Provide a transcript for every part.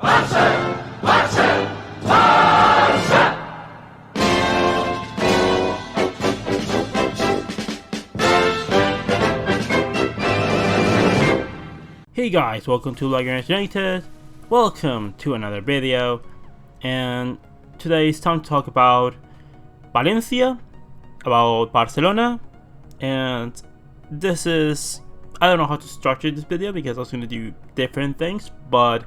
Hey guys, welcome to Lagers United. Welcome to another video, and today it's time to talk about Valencia, about Barcelona, and this is, I don't know how to structure this video because I was going to do different things, but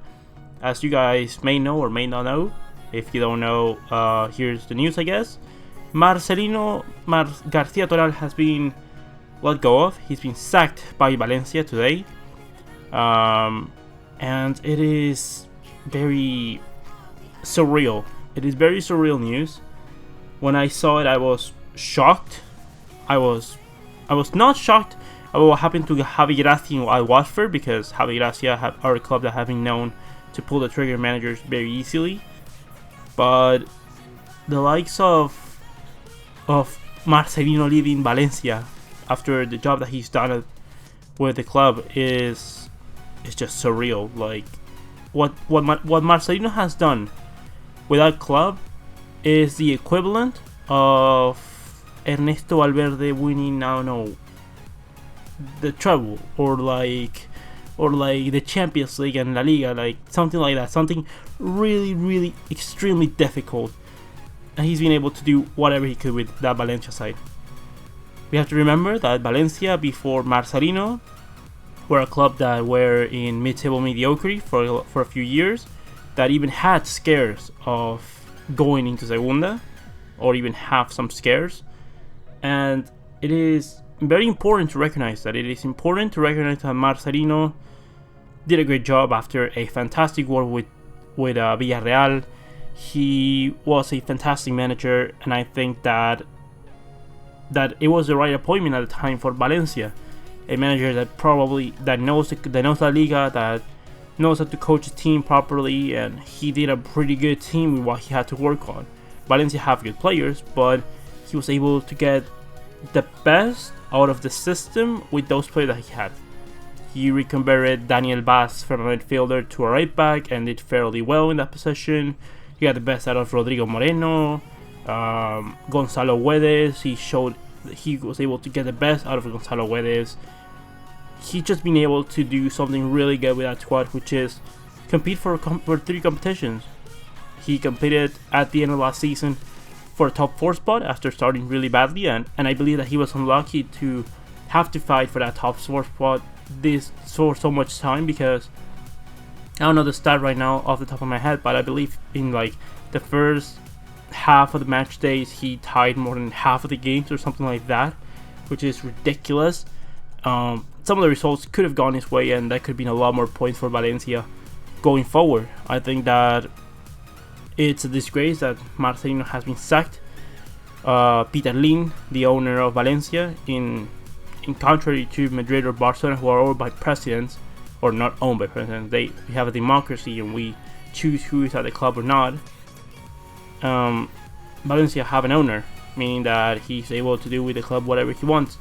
as you guys may know or may not know, if you don't know, here's the news I guess. Marcelino Garcia Toral has been let go of. He's been sacked by Valencia today. And it is very surreal. It is very surreal news. When I saw it, I was shocked. I was not shocked about what happened to Javi Gracia at Watford, because Javi Gracia are a club that have been known to pull the trigger managers very easily. But the likes of Marcelino leaving Valencia after the job that he's done with the club is just surreal. Like what Marcelino has done with that club is the equivalent of Ernesto Valverde winning, I don't know, the treble or like the Champions League and La Liga, like something like that, something really extremely difficult, and he's been able to do whatever he could with that Valencia side. We have to remember that Valencia before Marcelino were a club that were in mid-table mediocrity for a few years, that even had scares of going into Segunda, or even have some scares. And it is very important to recognize that. It is important to recognize that Marcelino did a great job after a fantastic work with Villarreal. He was a fantastic manager, and I think that it was the right appointment at the time for Valencia. A manager that knows La Liga, that knows how to coach a team properly, and he did a pretty good team with what he had to work on. Valencia have good players, but he was able to get the best out of the system with those players that he had. He reconverted Daniel Vaz from a midfielder to a right back and did fairly well in that position. He got the best out of Rodrigo Moreno, Gonzalo Guedes. He showed that he was able to get the best out of Gonzalo Guedes. He's just been able to do something really good with that squad, which is compete for 3 competitions. He competed at the end of last season for a top 4 spot after starting really badly, and I believe that he was unlucky to have to fight for that top 4 spot for so much time, because I don't know the stat right now off the top of my head, but I believe in like the first half of the match days he tied more than half of the games or something like that, which is ridiculous. Some of the results could have gone his way, and that could have been a lot more points for Valencia going forward. I think that it's a disgrace that Marcelino has been sacked. Peter Lim, the owner of Valencia, in contrary to Madrid or Barcelona, who are owned by presidents, or not owned by presidents, we have a democracy and we choose who is at the club or not. Valencia have an owner, meaning that he's able to do with the club whatever he wants,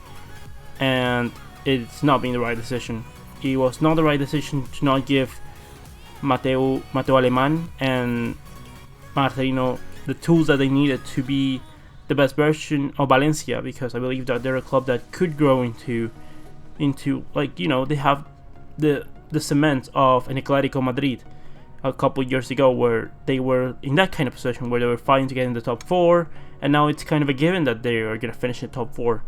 and it's not been the right decision. It was not the right decision to not give Mateo Alemán and Marcelino the tools that they needed to be the best version of Valencia, because I believe that they're a club that could grow into like, you know, they have the cement of an Atletico Madrid a couple years ago, where they were in that kind of position where they were fighting to get in the top 4, and now it's kind of a given that they are going to finish in the top 4.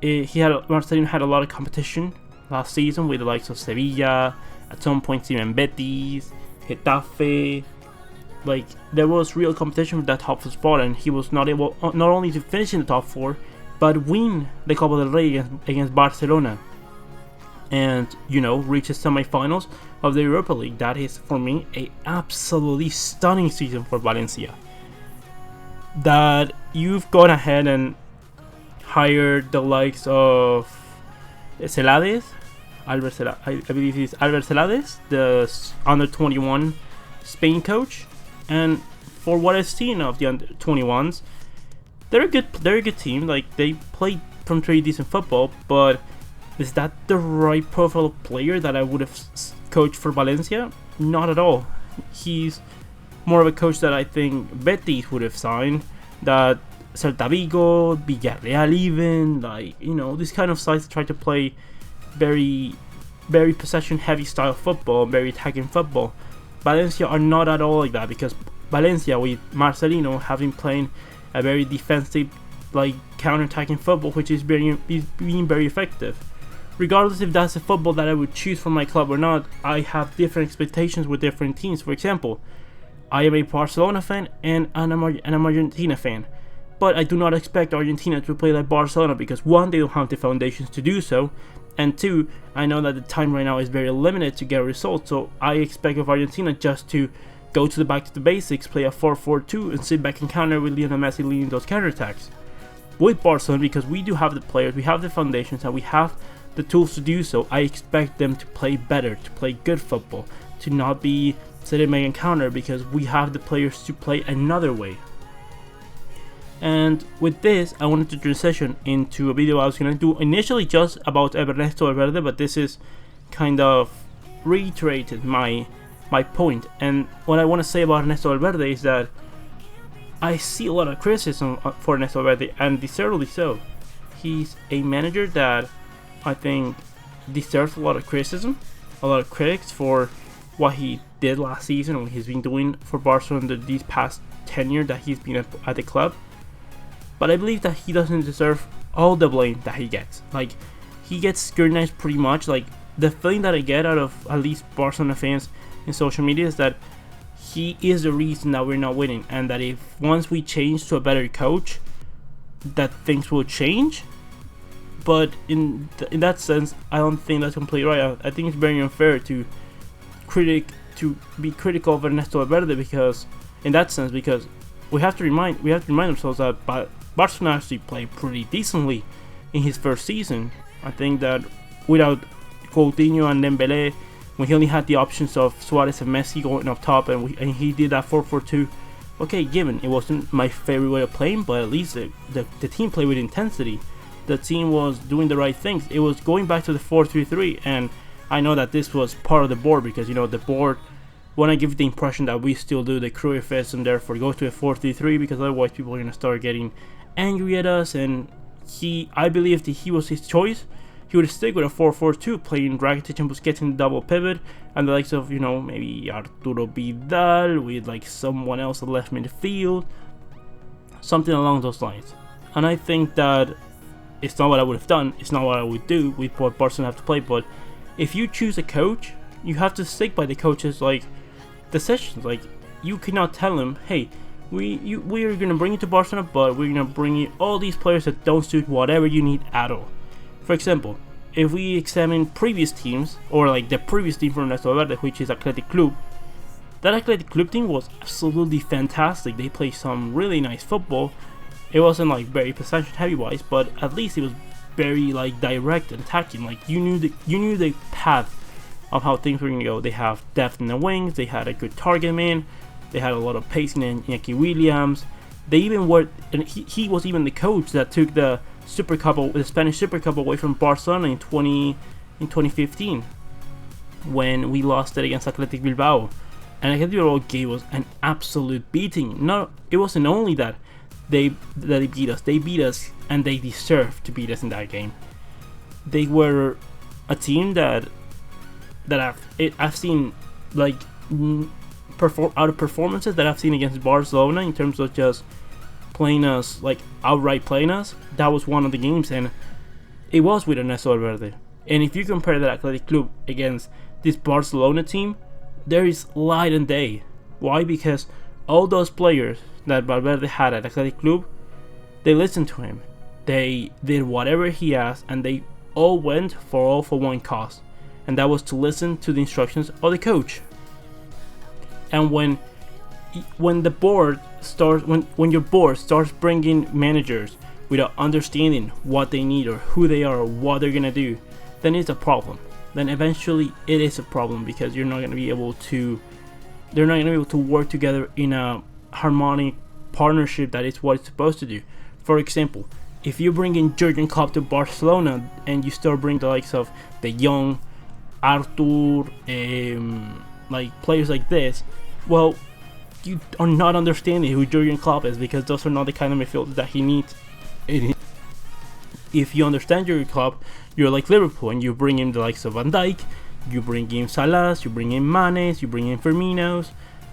Marcelino had a lot of competition last season with the likes of Sevilla, at some points even Betis, Getafe. Like, there was real competition with that top 4 spot, and he was not able not only to finish in the top 4, but win the Copa del Rey against Barcelona, and, you know, reach the semi-finals of the Europa League. That is, for me, a absolutely stunning season for Valencia. That you've gone ahead and hired the likes of Celadez, I believe it's Albert Celadez, the under 21 Spain coach, and for what I've seen of the under 21s, they're a good team. Like, they played from pretty decent football, but is that the right profile of player that I would have coached for Valencia? Not at all. He's more of a coach that I think Betis would have signed, that Celta Vigo, Villarreal even, like, these kind of sides try to play very, very possession heavy style football, very attacking football. Valencia are not at all like that, because Valencia with Marcelino have been playing a very defensive, like, counter-attacking football, which is being very effective. Regardless if that's the football that I would choose for my club or not, I have different expectations with different teams. For example, I am a Barcelona fan and I'm Argentina fan, but I do not expect Argentina to play like Barcelona, because one, they don't have the foundations to do so, and two, I know that the time right now is very limited to get a result, so I expect of Argentina just to go to the back to the basics, play a 4-4-2, and sit back and counter with Lionel Messi leading those counterattacks. With Barcelona, because we do have the players, we have the foundations, and we have the tools to do so, I expect them to play better, to play good football, to not be sitting back and counter, because we have the players to play another way. And with this, I wanted to transition into a video I was going to do initially just about Ernesto Valverde, but this is kind of reiterated my point. And what I want to say about Ernesto Valverde is that I see a lot of criticism for Ernesto Valverde, and deservedly so. He's a manager that I think deserves a lot of criticism, a lot of critics for what he did last season and what he's been doing for Barcelona these past 10 years that he's been at the club. But I believe that he doesn't deserve all the blame that he gets. Like, he gets scrutinized pretty much. Like, the feeling that I get out of at least Barcelona fans in social media is that he is the reason that we're not winning, and that if once we change to a better coach, that things will change. But in that sense, I don't think that's completely right. I think it's very unfair to be critical of Ernesto Valverde, because in that sense, because we have to remind ourselves that Barcelona actually played pretty decently in his first season. I think that without Coutinho and Dembélé, when he only had the options of Suarez and Messi going up top, and he did that 4-4-2. Okay, given it wasn't my favorite way of playing, but at least the team played with intensity. The team was doing the right things. It was going back to the 4-3-3, and I know that this was part of the board, because the board want to give the impression that we still do the Cruyffism and therefore go to a 4-3-3, because otherwise people are going to start getting angry at us. And I believe that he was his choice. He would stick with a 4-4-2, playing Rakitic and Busquets in the double pivot, and the likes of maybe Arturo Vidal with like someone else at left midfield, something along those lines. And I think that it's not what I would have done. It's not what I would do with what Barcelona have to play. But if you choose a coach, you have to stick by the coach's decisions. Like, you cannot tell him, hey, we are gonna bring you to Barcelona, but we're gonna bring you all these players that don't suit whatever you need at all. For example, if we examine previous teams, or like the previous team from Ernesto Valverde, which is Athletic Club, that Athletic Club team was absolutely fantastic. They played some really nice football. It wasn't like very possession heavy wise, but at least it was very like direct and attacking. Like, you knew the path of how things were gonna go. They have depth in the wings. They had a good target man. They had a lot of pace in Iñaki Williams. They even were, and he was even the coach that took the Spanish Super Cup away from Barcelona in 2015, when we lost it against Athletic Bilbao. And Athletic Bilbao gave us an absolute beating. No, it wasn't only that they beat us. They beat us, and they deserved to beat us in that game. They were a team that I've seen like out of performances that I've seen against Barcelona in terms of just playing us, like outright playing us. That was one of the games, and it was with Ernesto Valverde. And if you compare that Athletic Club against this Barcelona team, there is light and day. Why? Because all those players that Valverde had at Athletic Club, they listened to him. They did whatever he asked, and they all went for one cause, and that was to listen to the instructions of the coach. And when your board starts bringing managers without understanding what they need or who they are or what they're gonna do, then it's a problem. Then eventually it is a problem, because they're not gonna be able to work together in a harmonic partnership that is what it's supposed to do. For example, if you bring in Jurgen Klopp to Barcelona and you start bringing the likes of De Jong, Arthur, like players like this, well, you are not understanding who Jurgen Klopp is, because those are not the kind of midfielders that he needs. If you understand Jurgen Klopp, you're like Liverpool and you bring in the likes of Van Dijk, you bring in Celadez, you bring in Manes, you bring in Firminos,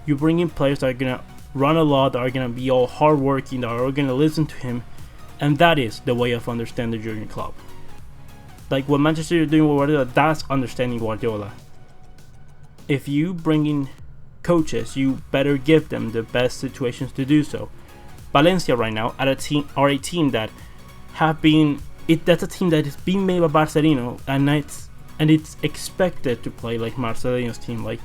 you bring in players that are gonna run a lot, that are gonna be all hardworking, that are gonna listen to him, and that is the way of understanding Jurgen Klopp. Like what Manchester is doing with Guardiola, that's understanding Guardiola. If you bring in coaches, you better give them the best situations to do so. Valencia right now are a team that have been that's a team that is being made by Marcelino, and it's expected to play like Marcelino's team. Like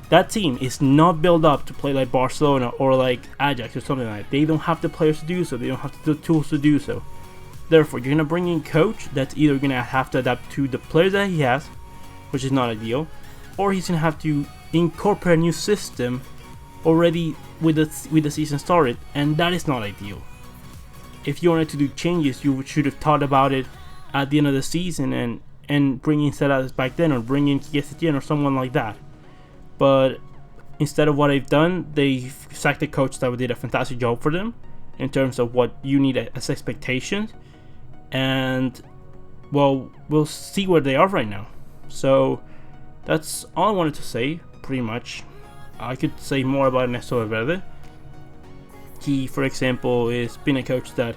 that team is not built up to play like Barcelona or like Ajax or something like that. They don't have the players to do so. They don't have the tools to do so. Therefore, you're gonna bring in a coach that's either gonna have to adapt to the players that he has, which is not ideal, or he's gonna have to incorporate a new system already with the season started, and that is not ideal. If you wanted to do changes, you should have thought about it at the end of the season and bring in Celadez back then, or bring in Kiesetian or someone like that. But instead of what they've done, they sacked the coach that did a fantastic job for them in terms of what you need as expectations. And well, we'll see where they are right now. So that's all I wanted to say, pretty much. I could say more about Ernesto Valverde. He, for example, is been a coach that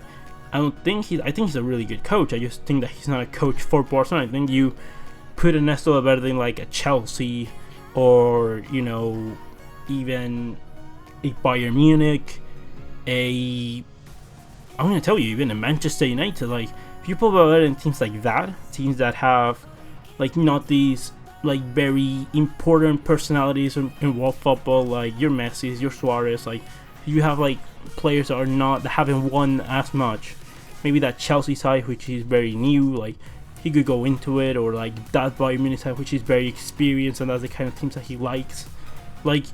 I think he's a really good coach. I just think that he's not a coach for Barcelona. I think you put Ernesto Valverde in like a Chelsea, or even a Bayern Munich, I'm gonna tell you, even a Manchester United. Like if you put Valverde in teams like that, teams that have like not these like very important personalities in world football, like your Messi's, your Suarez, like you have like players that haven't won as much. Maybe that Chelsea side, which is very new, like he could go into it, or like that Bayern Munich side, which is very experienced, and that's the kind of teams that he likes. Like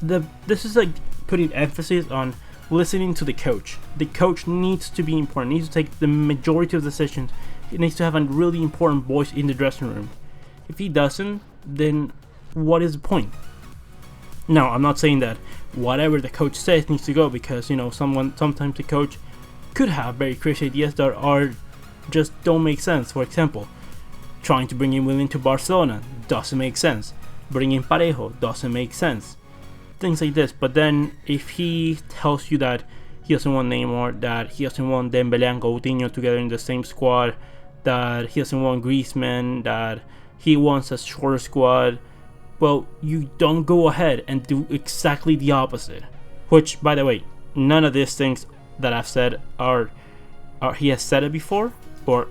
this is like putting emphasis on listening to the coach. The coach needs to be important, needs to take the majority of decisions. He needs to have a really important voice in the dressing room. If he doesn't, then what is the point? Now, I'm not saying that whatever the coach says needs to go, because sometimes the coach could have very crazy ideas that are just don't make sense. For example, trying to bring in women to Barcelona doesn't make sense. Bringing Parejo doesn't make sense. Things like this. But then if he tells you that he doesn't want Neymar, that he doesn't want Dembele and Coutinho together in the same squad, that he doesn't want Griezmann, that he wants a shorter squad, well, you don't go ahead and do exactly the opposite. Which, by the way, none of these things that I've said are he has said it before, or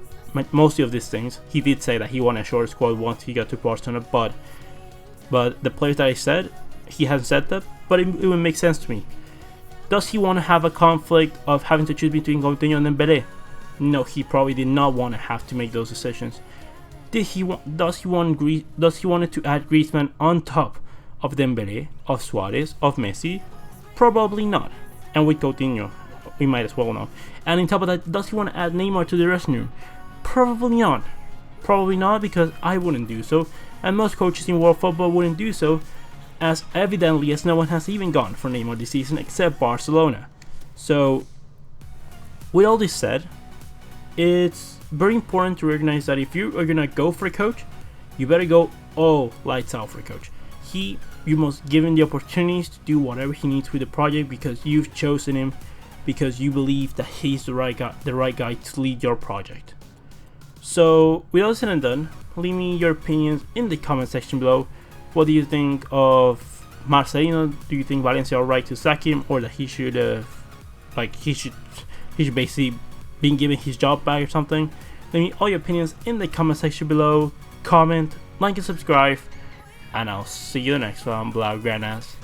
most of these things. He did say that he wanted a shorter squad once he got to Barcelona, but the players that I said, he hasn't said that, but it would make sense to me. Does he want to have a conflict of having to choose between Coutinho and Dembele? No, he probably did not want to have to make those decisions. Does he want to add Griezmann on top of Dembele, of Suarez, of Messi? Probably not. And with Coutinho, we might as well not. And on top of that, does he want to add Neymar to the dressing room? Probably not. Probably not, because I wouldn't do so, and most coaches in world football wouldn't do so, as evidently as no one has even gone for Neymar this season except Barcelona. So, with all this said, it's very important to recognize that if you are gonna go for a coach, you better go all lights out for a coach. You must give him the opportunities to do whatever he needs with the project, because you've chosen him, because you believe that he's the right guy to lead your project. So, with all said and done, leave me your opinions in the comment section below. What do you think of Marcelino? Do you think Valencia are right to sack him, or that he should he should basically been given his job back or something? Leave me all your opinions in the comment section below. Comment, like, and subscribe, and I'll see you next one, Blaugranas.